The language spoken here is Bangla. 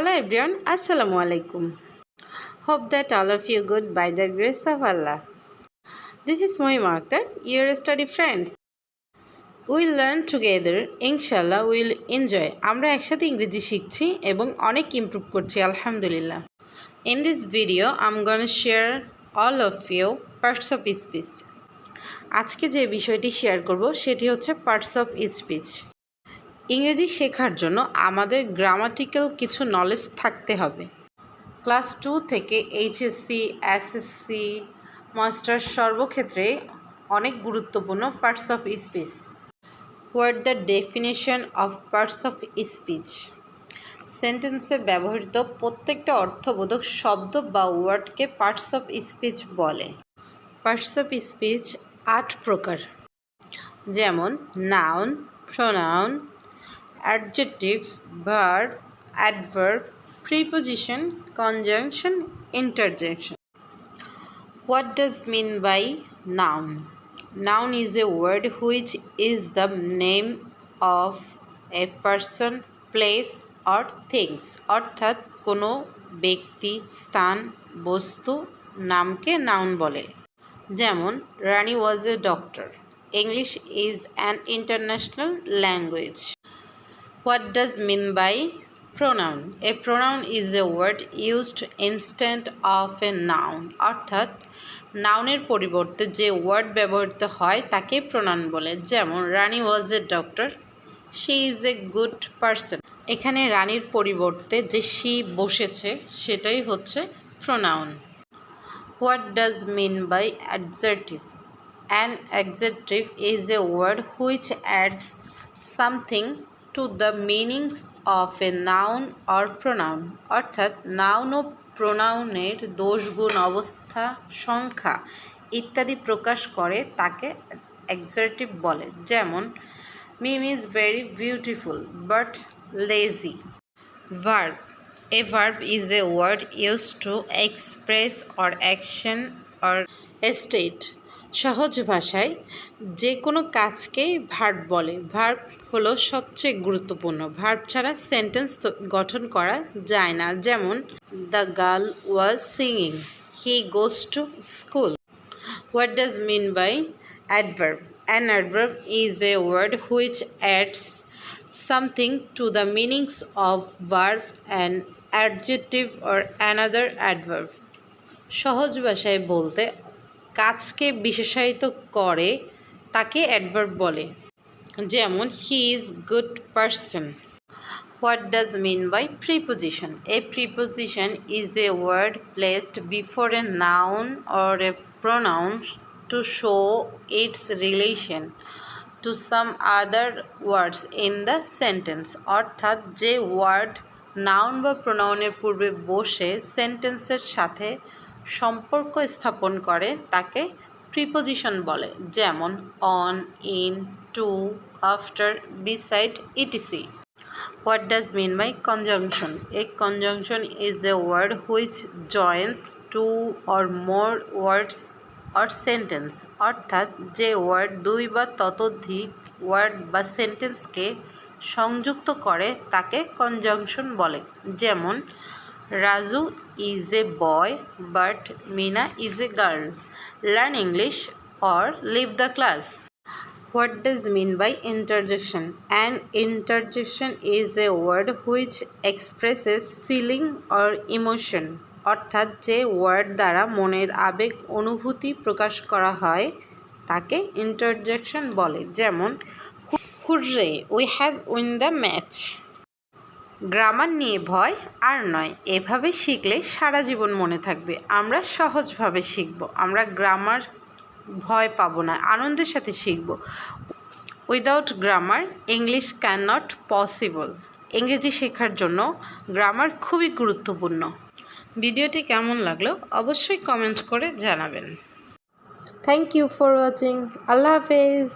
Hello everyone, Assalamu alaikum. Hope that all of you good by the grace of Allah. This is Mohim Akhtar, your study friends. We'll learn together, inshallah we'll enjoy. আমরা একসাথে ইংরেজি শিখছি এবং অনেক ইমপ্রুভ করছি আলহামদুলিল্লাহ. In this video, I'm gonna share all of you parts of speech. আজকে যে বিষয়টি শেয়ার করব সেটি হচ্ছে parts of speech. ইংরেজি শেখার জন্য আমাদের গ্রামাটিক্যাল কিছু নলেজ থাকতে হবে। ক্লাস 2 থেকে এইচএসসি, এসএসসি, মাস্টার্স সর্বক্ষেত্রে অনেক গুরুত্বপূর্ণ parts of speech. What the definition of parts of speech? সেন্টেন্সে ব্যবহৃত প্রত্যেকটা অর্থবোধক শব্দ বা ওয়ার্ডকে পার্টস অফ স্পিচ বলে। পার্টস অফ স্পিচ 8 প্রকার, যেমন noun, pronoun, adjective, verb, adverb, preposition, conjunction, interjection. What does mean by noun? Noun is a word which is the name of a person, place or things. অর্থাৎ কোনো ব্যক্তি, স্থান, বস্তু নামকে নাউন বলে। যেমন রানী was a doctor. English is an international language. What does mean by pronoun? A pronoun is a word used instead of a noun. অর্থাৎ নাউনের পরিবর্তে যে ওয়ার্ড ব্যবহৃত হয় তাকে প্রোনাউন বলে। যেমন Rani was a doctor, she is a good person. এখানে রানীর পরিবর্তে যে শি বসেছে সেটাই হচ্ছে pronoun. What does mean by adjective? An adjective is a word which adds something to the meanings of a noun or pronoun. অর্থাৎ নাউন ও প্রোনাউনের দোষ, গুণ, অবস্থা, সংখ্যা ইত্যাদি প্রকাশ করে তাকে অ্যাডজেক্টিভ বলে। যেমন Mim is very beautiful but lazy. Verb. A verb is a word use to express or action or a state. সহজ ভাষায় যে কোনো কাজকেই ভার্ব বলে। ভার্ব হলো সবচেয়ে গুরুত্বপূর্ণ। ভার্ব ছাড়া সেন্টেন্স গঠন করা যায় না। যেমন the girl was singing, he goes to school. What does mean by adverb? An adverb is a word which adds something to the meanings of verb and adjective or another adverb. সহজ ভাষায় বলতে কাজকে বিশেষায়িত করে তাকে অ্যাডভার্ব বলে। যেমন he is good person. What does mean by preposition? A preposition is a word placed before a noun or a pronoun to show its relation to some other words in the sentence. অর্থাৎ যে ওয়ার্ড নাউন বা প্রোনাউনের পূর্বে বসে সেন্টেন্সের সাথে সম্পর্ক স্থাপন করে তাকে প্রিপোজিশন বলে। যেমন on, in, to, after, beside, E T C. What does mean by conjunction? A conjunction is a word which joins two or more words or sentence. অর্থাৎ যে ওয়ার্ড দুই বা ততোধিক ওয়ার্ড বা সেন্টেন্সকে সংযুক্ত করে তাকে কনজাংশন বলে। যেমন Raju is a boy but Meena is a girl. Learn English or leave the class. What does mean by interjection? An interjection is a word which expresses feeling or emotion. অর্থাৎ যে ওয়ার্ড দ্বারা মনের আবেগ, অনুভূতি প্রকাশ করা হয় তাকে ইন্টারজেকশন বলে। যেমন hurray, we have win the match. Grammar নিয়ে ভয় আর নয়, এভাবে শিখলে সারা জীবন মনে থাকবে। আমরা সহজভাবে শিখব, আমরা গ্রামার ভয় পাবো না, আনন্দের সাথে শিখব। Without grammar English can not possible. ইংরেজি শেখার জন্য গ্রামার খুবই গুরুত্বপূর্ণ। ভিডিওটি কেমন লাগলো অবশ্যই কমেন্ট করে জানাবেন। Thank you for watching. আল্লাহ হাফেজ।